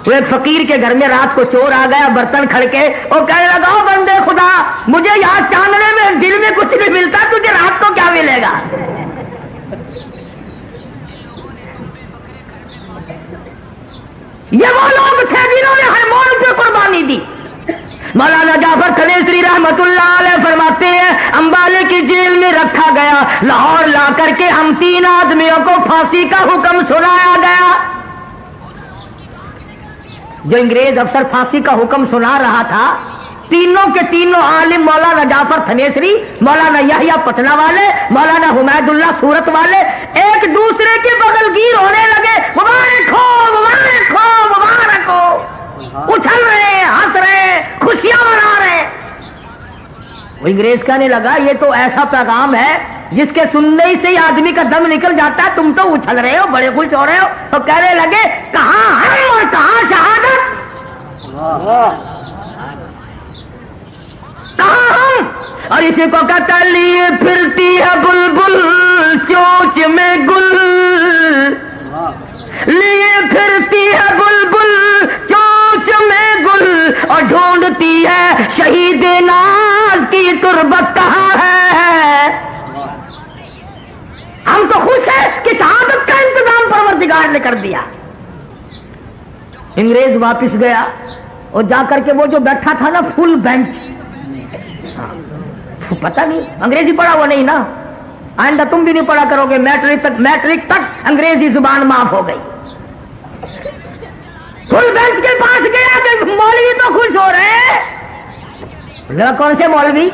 Speaker 1: وہ ایک فقیر کے گھر میں رات کو چور آ گیا برتن کھڑکے اور کہنے لگا او بندے خدا مجھے یہاں چاندنے میں دن میں کچھ نہیں ملتا، تجھے رات کو کیا ملے گا؟ یہ وہ لوگ تھے جنہوں نے ہر موڑ پہ قربانی دی۔ مولانا جعفر سلیسری رحمت اللہ علیہ فرماتے ہیں امبالے کی جیل میں رکھا گیا، لاہور لا کر کے ہم 3 آدمیوں کو پھانسی کا حکم سنایا گیا۔ جو انگریز افسر پھانسی کا حکم سنا رہا تھا، تینوں کے تینوں عالم مولانا جعفر سلیسری، مولانا یحییٰ پٹنہ والے، مولانا حمید اللہ سورت والے ایک دوسرے کے بغل گیر ہونے لگے، مبارک ہو مبارک ہو مبارک ہو، اچھل رہے ہنس رہے خوشیاں منا رہے۔ وہ انگریز کہنے لگا یہ تو ایسا پیغام ہے جس کے سننے ہی سے ہی آدمی کا دم نکل جاتا ہے، تم تو اچھل رہے ہو بڑے خوش ہو رہے ہو۔ تو کہنے لگے کہاں ہم اور کہاں شہادت، کہاں ہم؟ اور اسی کو کہتا لیے پھرتی ہے بلبل چوچ میں گل، لیے پھرتی ہے بلبل چوچ میں گل، اور ڈھونڈتی ہے شہید ناز کی تربت کہاں ہے۔ ہم تو خوش ہیں کہ شہادت کا انتظام پروردگار نے کر دیا۔ انگریز واپس گیا اور جا کر کے وہ جو بیٹھا تھا نا فل بینچ، پتہ نہیں انگریزی پڑھا وہ نہیں نا، آئندہ تم بھی نہیں پڑھا کرو گے. میٹرک تک انگریزی زبان معاف ہو گئی. فل بینچ کے پاس گیا کہ مولوی تو خوش ہو رہے ہیں. کون سے مولوی؟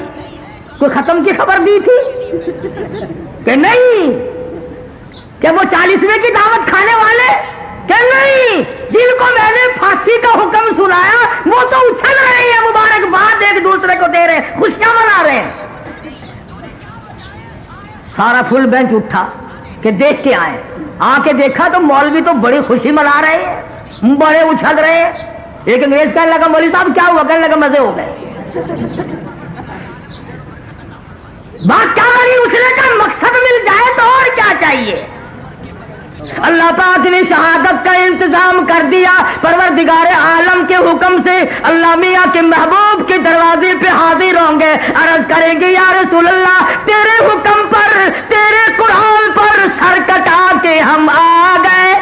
Speaker 1: کوئی ختم کی خبر دی تھی کہ نہیں؟ کہ وہ 40ویں کی دعوت کھانے والے کہ نہیں؟ جن کو میں نے پھانسی کا حکم سنایا وہ تو اچھل رہے ہیں, مبارکباد ایک دوسرے کو دے رہے ہیں, خوشیاں منا رہے ہیں. سارا فل بینچ اٹھا کہ دیکھ کے آئے. آ کے دیکھا تو مولوی تو بڑی خوشی منا رہے ہیں, بڑے اچھل رہے ہیں. ایک انگریز کہنے لگا مولوی صاحب کیا ہوا؟ کہنے لگا مزے ہو گئے. بات کیا بڑی اچھلے کا مقصد مل جائے تو اور کیا چاہیے. اللہ پاک نے شہادت کا انتظام کر دیا. پروردگار عالم کے حکم سے اللہ میاں کے محبوب کے دروازے پہ حاضر ہوں گے, عرض کریں گے یا رسول اللہ تیرے حکم پر, تیرے قرآن پر سر کٹا کے ہم آ گئے.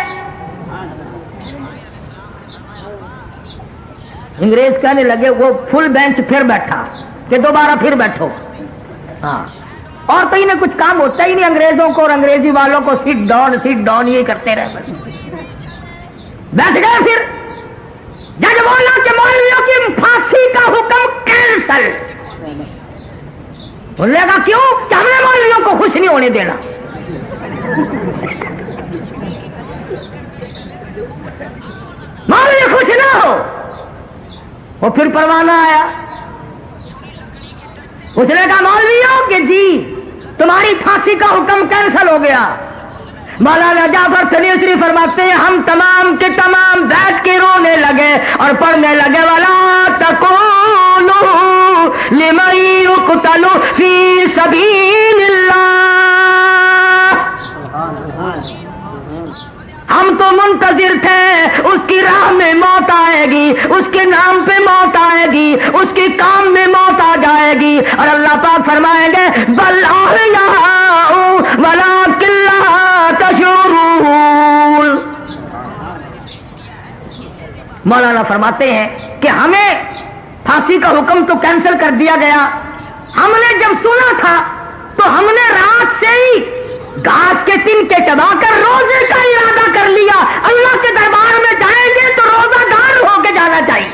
Speaker 1: انگریز کہنے لگے, وہ فل بینچ پھر بیٹھا کہ دوبارہ پھر بیٹھو. ہاں, اور کہیں نہ کچھ کام ہوتا ہی نہیں انگریزوں کو اور انگریزی والوں کو. سیٹ ڈاؤن یہ کرتے رہے. بس بیٹھ گئے. پھر جج بولا کہ مولویوں کی پھانسی کا حکم کینسل. بولنے کا کیوں؟ کہ ہم نے مولویوں کو خوش نہیں ہونے دینا. مولوی خوش نہ ہو. وہ پھر پروانہ آیا. اس نے کہا مولویوں کہ جی تمہاری پھانسی کا حکم کینسل ہو گیا. مولانا جعفر سلیسری فرماتے ہیں ہم تمام کے تمام بیٹھ کے رونے لگے اور پڑھنے لگے وَلَا تَقُولُوا لِمَن يُقْتَلُ فِي سَبِيلِ اللَّهِ. ہم تو منتظر تھے اس کی راہ میں موت آئے گی, اس کے نام پہ موت آئے گی, اس کے کام میں موت آ جائے گی. اور اللہ پاک فرمائیں گے بل احیاء ولکن لا تشعرون. مولانا فرماتے ہیں کہ ہمیں پھانسی کا حکم تو کینسل کر دیا گیا. ہم نے جب سنا تھا تو ہم نے رات سے ہی گھاس کے تن کے چبا کر روزے کا ارادہ کر لیا. اللہ کے دربار میں جائیں گے تو روزہ دار ہو کے جانا چاہیے.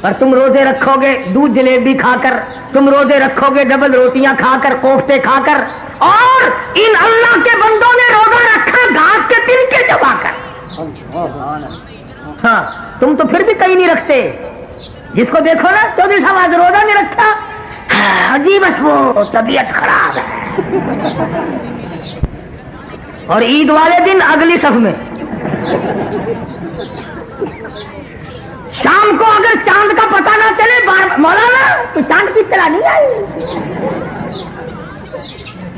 Speaker 1: اور تم روزے رکھو گے دودھ جلیبی کھا کر, تم روزے رکھو گے ڈبل روٹیاں کھا کر, کوفتے کھا کر, اور ان اللہ کے بندوں نے روزہ رکھا گھاس کے تن کے چبا کر. ہاں تم تو پھر بھی کہیں نہیں رکھتے. جس کو دیکھو نا چودھری صاحب آج روزہ نہیں رکھا, جی بس وہ طبیعت خراب ہے. اور عید والے دن اگلی صف میں. شام کو اگر چاند کا پتہ نہ چلے مولانا تو چاند کی اطلاع نہیں آئی.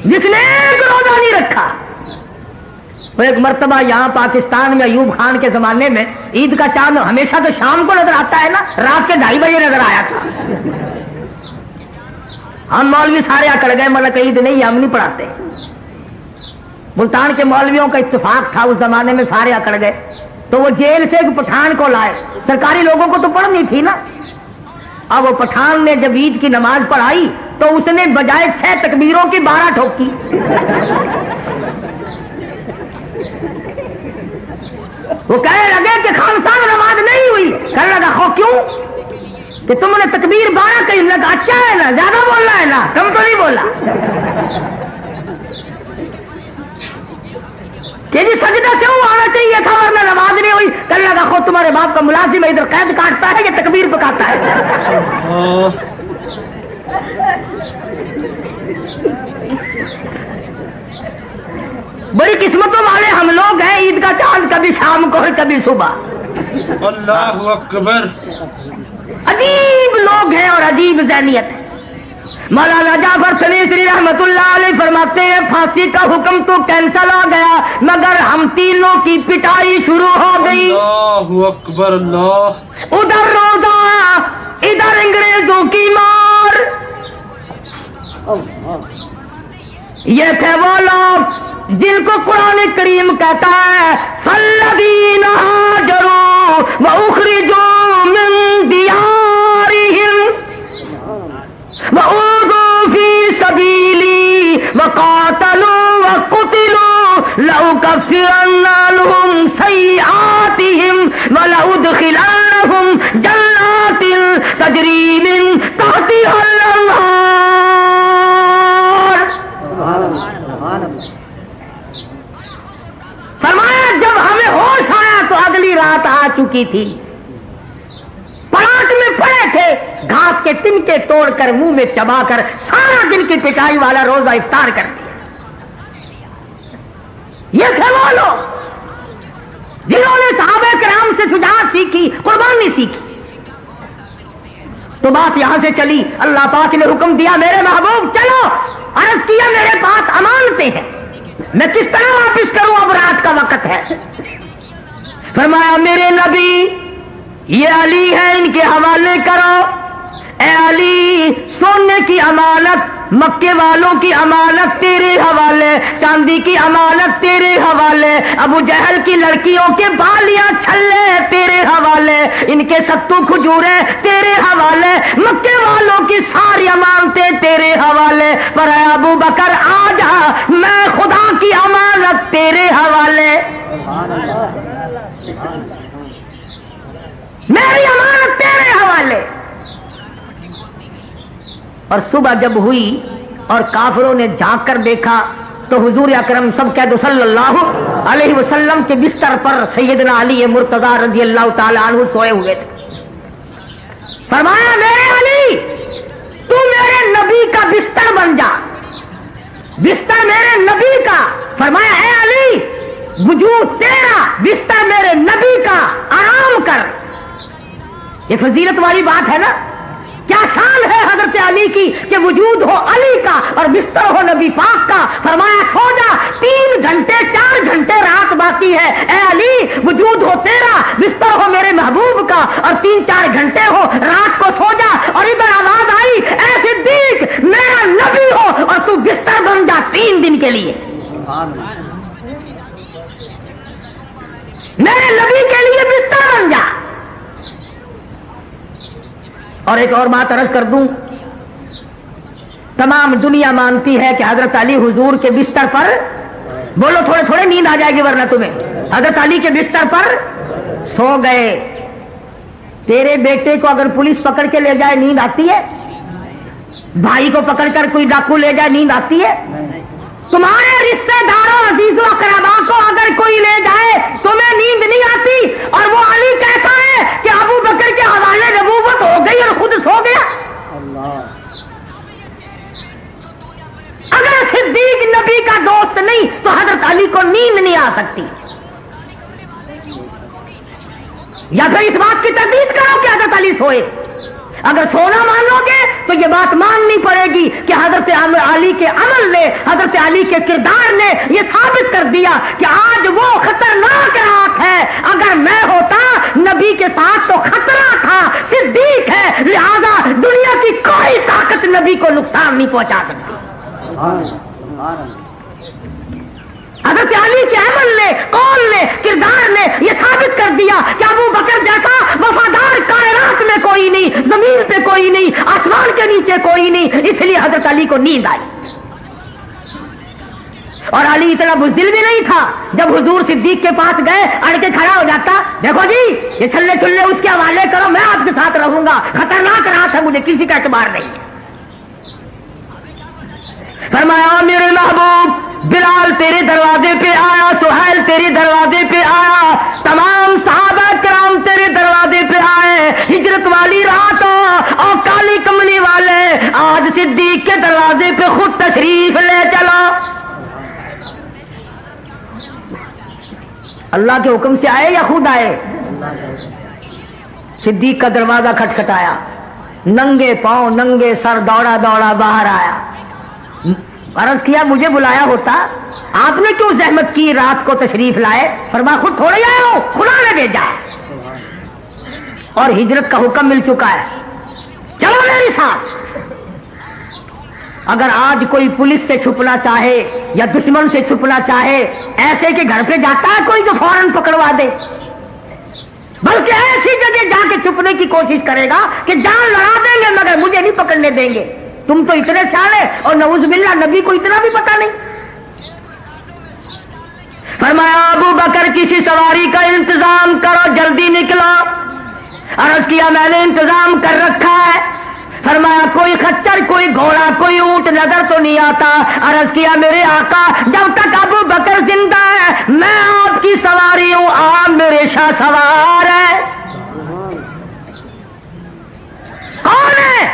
Speaker 1: جس نے ایک روزہ نہیں رکھا. وہ ایک مرتبہ یہاں پاکستان میں ایوب خان کے زمانے میں عید کا چاند ہمیشہ تو شام کو نظر آتا ہے نا, رات کے 2:30 بجے نظر آیا تھا. ہم مولوی سارے اکڑ گئے, مطلب عید نہیں ہم نہیں پڑھاتے. ملتان کے مولویوں کا اتفاق تھا اس زمانے میں, سارے اکڑ گئے. تو وہ جیل سے ایک پٹھان کو لائے. سرکاری لوگوں کو تو پڑھنی تھی نا. اب وہ پٹھان نے جب عید کی نماز پڑھائی تو اس نے بجائے 6 تکبیروں کی 12 ٹھوکی. وہ کہنے لگے کہ خان صاحب نماز نہیں ہوئی. کہنے لگا ہو کیوں؟ کہ تم نے تکبیر 12 کہی. لگا اچھا ہے نا, زیادہ بولنا ہے نا, کم تو نہیں بولا. کہ جی سجدہ سے وہ آنا چاہیے تھا ورنہ نماز نہیں ہوئی. کہنے لگا خود تمہارے باپ کا ملازم ہے, ادھر قید کاٹتا ہے یا تکبیر پکاتا ہے. بڑی قسمتوں والے ہم لوگ ہیں. عید کا چاند کبھی شام کو ہے کبھی صبح.
Speaker 3: اللہ اکبر.
Speaker 1: عجیب لوگ ہیں اور عجیب ذہنیت ہے. مولانا جعفر سلیسری رحمت اللہ علیہ فرماتے ہیں پھانسی کا حکم تو کینسل ہو گیا مگر ہم تینوں کی پٹائی شروع ہو گئی.
Speaker 3: اللہ اکبر. اللہ.
Speaker 1: ادھر روزہ, ادھر انگریزوں کی مار. یہ تھے وہ لوگ جن کو قرآن کریم کہتا ہے فالذین ہاجروا واخرجوا من دیارہم وأوذوا فی سبیل لأكفرن عنهم سيئاتهم ولأدخلنهم جنات تجري من تحتها الأنهار. فرمایا جب ہمیں ہوش آیا تو اگلی رات آ چکی تھی. پلاٹ میں پڑے تھے, گھاس کے تنکے توڑ کر منہ میں چبا کر سارا دن کی پٹائی والا روزہ افطار کر دیا. یہ تھے وہ لوگ جنہوں نے صحابہ کرام سے شجاعت سیکھی, قربانی سیکھی. تو بات یہاں سے چلی, اللہ پاک نے حکم دیا میرے محبوب چلو. عرض کیا میرے پاس امانتیں ہیں, میں کس طرح واپس کروں, اب رات کا وقت ہے. فرمایا میرے نبی یہ علی ہے, ان کے حوالے کرو. اے علی سونے کی امانت, مکے والوں کی امانت تیرے حوالے, چاندی کی امانت تیرے حوالے, ابو جہل کی لڑکیوں کے بالیاں چھلے تیرے حوالے, ان کے ستو کھجورے تیرے حوالے, مکے والوں کی ساری امانتیں تیرے حوالے. پر اے ابو بکر آ جا, میں خدا کی امانت تیرے حوالے, میری امانت تیرے حوالے. اور صبح جب ہوئی اور کافروں نے جھانک کر دیکھا تو حضور اکرم سب کہہ دو صلی اللہ علیہ وسلم کے بستر پر سیدنا علی مرتضی رضی اللہ تعالی عنہ سوئے ہوئے تھے. فرمایا میرے علی تو میرے نبی کا بستر بن جا, بستر میرے نبی کا. فرمایا اے علی وجود تیرا, بستر میرے نبی کا, آرام کر. یہ فضیلت والی بات ہے نا, کیا شان ہے حضرت علی کی کہ وجود ہو علی کا اور بستر ہو نبی پاک کا. فرمایا سو جا, 3 گھنٹے 4 گھنٹے رات باقی ہے. اے علی وجود ہو تیرا, بستر ہو میرے محبوب کا, اور 3-4 گھنٹے ہو رات کو سو جا. اور ادھر آواز آئی اے صدیق میرا نبی ہو اور تو بستر بن جا 3 دن کے لیے, میرے نبی کے لیے بستر بن جا. اور ایک اور بات عرض کر دوں, تمام دنیا مانتی ہے کہ حضرت علی حضور کے بستر پر, بولو تھوڑے تھوڑے نیند آ جائے گی ورنہ تمہیں, حضرت علی کے بستر پر سو گئے. تیرے بیٹے کو اگر پولیس پکڑ کے لے جائے نیند آتی ہے؟ بھائی کو پکڑ کر کوئی ڈاکو لے جائے نیند آتی ہے؟ تمہارے رشتہ داروں عزیزوں اقربا کو اگر کوئی لے جائے تمہیں نیند نہیں آتی؟ اور وہ علی کہتا ہے کہ ابو بکر کے حوالے نبوت ہو گئی اور خود سو گیا. اگر صدیق نبی کا دوست نہیں تو حضرت علی کو نیند نہیں آ سکتی. یا پھر اس بات کی تصدیق کرو کہ حضرت علی سوئے. اگر سونا مانو گے تو یہ بات ماننی پڑے گی کہ حضرت علی کے عمل نے, حضرت علی کے کردار نے یہ ثابت کر دیا کہ آج وہ خطرناک رات ہے. اگر میں ہوتا نبی کے ساتھ تو خطرہ تھا, صدیق ہے, لہذا دنیا کی کوئی طاقت نبی کو نقصان نہیں پہنچا سکتی. حضرت علی کے عمل نے, قول نے, کردار نے یہ ثابت کر دیا کہ ابو بکر جیسا وفادار کائنات میں کوئی نہیں, زمین پہ کوئی نہیں, آسمان کے نیچے کوئی نہیں. اس لیے حضرت علی کو نیند آئی. اور علی اتنا بزدل بھی نہیں تھا, جب حضور صدیق کے پاس گئے اڑ کے کھڑا ہو جاتا, دیکھو جی یہ چھلے چھلے اس کے حوالے کرو, میں آپ کے ساتھ رہوں گا, خطرناک رات ہے, مجھے کسی کا اعتبار نہیں ہے. فرمایا میرے محبوب بلال تیرے دروازے پہ آیا, سہیل تیرے دروازے پہ آیا, تمام صحابہ کرام تیرے دروازے پہ آئے. ہجرت والی رات اور کالی کملی والے آج صدیق کے دروازے پہ خود تشریف لے چلا. اللہ کے حکم سے آئے یا خود آئے؟ صدیق کا دروازہ کھٹکھٹایا, ننگے پاؤں ننگے سر دوڑا دوڑا باہر آیا. عرض کیا مجھے بلایا ہوتا, آپ نے کیوں زحمت کی رات کو تشریف لائے؟ فرمایا خود تھوڑے آئے ہو, خدا نے بھیجا ہے. اور ہجرت کا حکم مل چکا ہے, چلو میرے ساتھ. اگر آج کوئی پولیس سے چھپنا چاہے یا دشمن سے چھپنا چاہے, ایسے کہ گھر پہ جاتا ہے کوئی جو فوراً پکڑوا دے, بلکہ ایسی جگہ جا کے چھپنے کی کوشش کرے گا کہ جان لڑا دیں گے مگر مجھے نہیں پکڑنے دیں گے. تم تو اتنے سیانے, اور نعوذ باللہ نبی کو اتنا بھی پتا نہیں. فرمایا ابو بکر کسی سواری کا انتظام کرو، جلدی نکلو۔ عرض کیا میں نے انتظام کر رکھا ہے۔ فرمایا کوئی خچر، کوئی گھوڑا، کوئی اونٹ نظر تو نہیں آتا۔ عرض کیا میرے آقا جب تک ابو بکر زندہ ہے میں آپ کی سواری ہوں، آپ میرے شاہ سوار ہے۔ کون ہے؟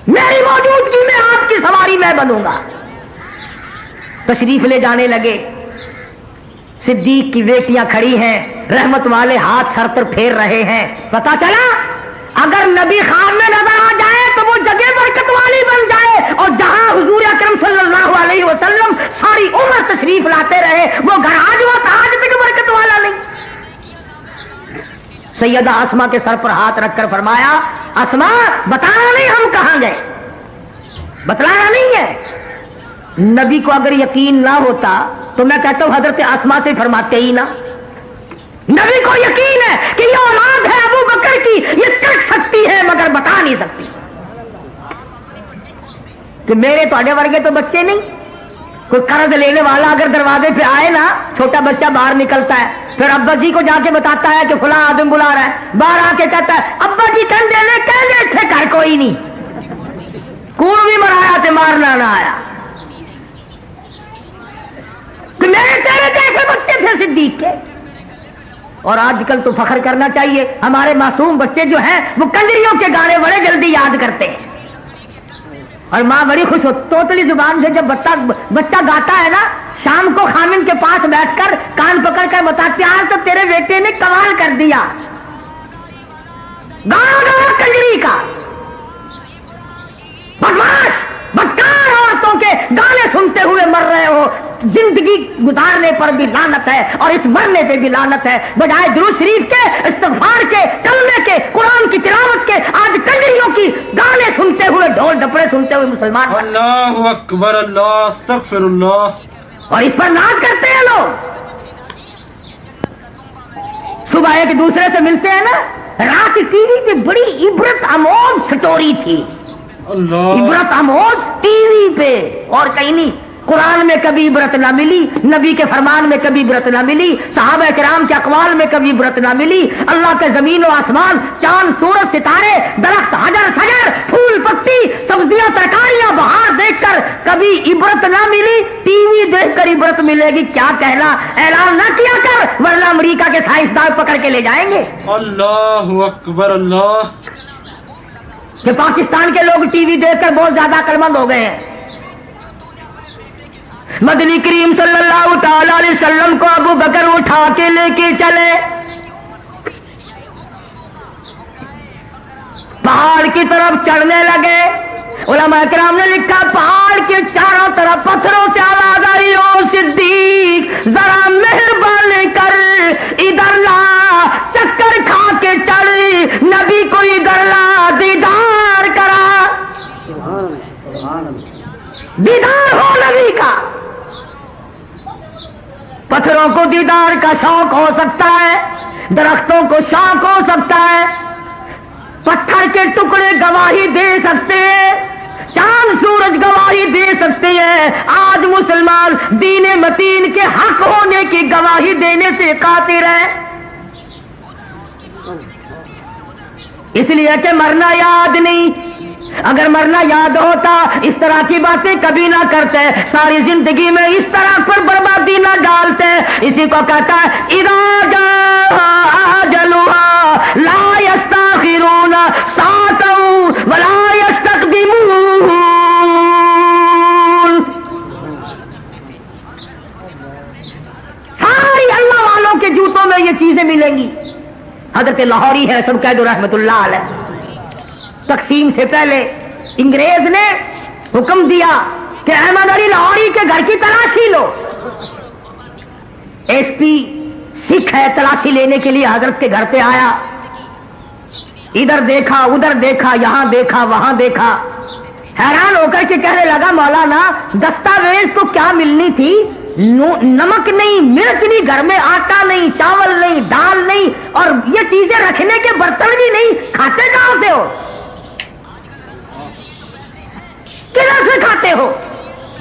Speaker 1: میری موجودگی میں آپ کی سواری میں بنوں گا۔ تشریف لے جانے لگے۔ صدیق کی بیٹیاں کھڑی ہیں، رحمت والے ہاتھ سر پر پھیر رہے ہیں۔ پتا چلا اگر نبی خواب میں نظر آ جائے تو وہ جگہ برکت والی بن جائے، اور جہاں حضور اکرم صلی اللہ علیہ وسلم ساری عمر تشریف لاتے رہے وہ گھر آج وہ آج تک برکت والا نہیں۔ سیدہ اسما کے سر پر ہاتھ رکھ کر فرمایا اسما بتانا نہیں ہم کہاں گئے، بتلانا نہیں ہے۔ نبی کو اگر یقین نہ ہوتا تو میں کہتا ہوں حضرت اسما سے فرماتے ہی نہ۔ نبی کو یقین ہے کہ یہ اولاد ہے ابو بکر کی، یہ کر سکتی ہے مگر بتا نہیں سکتی۔ کہ میرے تھوڑے ورگے تو بچے نہیں، کوئی قرض لینے والا اگر دروازے پہ آئے نا، چھوٹا بچہ باہر نکلتا ہے، پھر ابا جی کو جا کے بتاتا ہے کہ فلاں آدمی بلا رہا ہے، باہر آ کے کہتا ہے ابا جی کہنے تھے گھر کوئی نہیں، کون بھی مرایا تے مارنا نہ آیا۔ کہ میرے تیرے جیسے بچے تھے صدیق کے۔ اور آج کل تو فخر کرنا چاہیے، ہمارے معصوم بچے جو ہیں وہ کنجریوں کے گانے بڑے جلدی یاد کرتے ہیں، اور ماں بڑی خوش ہو توتلی زبان سے جب بچہ گاتا ہے نا، شام کو خامن کے پاس بیٹھ کر کان پکڑ کر بتاتے ہیں تو تیرے بیٹے نے کمال کر دیا، گانا گانا کنجری کا۔ بدماش بدکار عورتوں کے گانے سنتے ہوئے مر رہے ہو، زندگی گزارنے پر بھی لعنت ہے اور اس مرنے پہ بھی لعنت ہے۔ بجائے درود شریف کے، استغفار کے، کلمے کے، قرآن کی تلاوت کے، آج کنجریوں کی گانے سنتے ہوئے، ڈھول ڈپڑے سنتے ہوئے مسلمان۔
Speaker 3: اللہ اکبر، اللہ استغفر اللہ۔
Speaker 1: اور اس پر ناز کرتے ہیں لوگ۔ صبح ایک دوسرے سے ملتے ہیں نا، رات ٹی وی پہ بڑی عبرت آموز سٹوری تھی،
Speaker 3: اللہ
Speaker 1: عبرت آموز ٹی وی پہ اور کہیں نہیں۔ قرآن میں کبھی عبرت نہ ملی، نبی کے فرمان میں کبھی عبرت نہ ملی، صحابہ کرام کے اقوال میں کبھی عبرت نہ ملی، اللہ کے زمین و آسمان، چاند سورج ستارے، درخت حجر شجر، پھول پتی، سبزیاں ترکاریاں بہار دیکھ کر کبھی عبرت نہ ملی، ٹی وی دیکھ کر عبرت ملے گی کیا کہنا؟ اعلان نہ کیا کر ورنہ امریکہ کے سائنسدان پکڑ کے لے جائیں گے۔
Speaker 3: اللہ اکبر، اللہ۔
Speaker 1: کہ پاکستان کے لوگ ٹی وی دیکھ کر بہت زیادہ عقل مند ہو گئے ہیں۔ مدنی کریم صلی اللہ تعالی علیہ وسلم کو ابو بکر اٹھا کے لے کے چلے، پہاڑ کی طرف چڑھنے لگے۔ علماء کرام نے لکھا پہاڑ کے چاروں طرف پتھروں سے آواز آئی، او صدیق ذرا مہربانی کر ادھر لا، چکر کھا کے چڑھ، نبی کو ادھر لا، دیدار کرا، دیدار ہو نبی کا۔ پتھروں کو دیدار کا شوق ہو سکتا ہے، درختوں کو شوق ہو سکتا ہے، پتھر کے ٹکڑے گواہی دے سکتے ہیں، چاند سورج گواہی دے سکتے ہیں۔ آج مسلمان دین متین کے حق ہونے کی گواہی دینے سے قاصر ہے، اس لیے کہ مرنا یاد نہیں۔ اگر مرنا یاد ہوتا اس طرح کی باتیں کبھی نہ کرتے، ساری زندگی میں اس طرح پر بربادی نہ ڈالتے۔ اسی کو کہتا ہے اذا جاء اجلها لا يستاخرون ساعة ولا يستقدمون۔ ساری اللہ والوں کے جوتوں میں یہ چیزیں ملیں گی۔ حضرت لاہوری ہے سب کہہ دو رحمت اللہ علیہ، تقسیم سے پہلے انگریز نے حکم دیا کہ احمد علی لاہوری کے گھر کی تلاشی لو۔ ایس پی سکھ ہے، تلاشی لینے کے لیے حضرت کے گھر پہ آیا، ادھر دیکھا ادھر دیکھا، یہاں دیکھا وہاں دیکھا، حیران ہو کر کے کہنے لگا مولانا دستاویز تو کیا ملنی تھی، نمک نہیں، مرچ نہیں، گھر میں آٹا نہیں، چاول نہیں، دال نہیں، اور یہ چیزیں رکھنے کے برتن بھی نہیں، کھاتے کہاں سے ہو، کدھر سے کھاتے ہو؟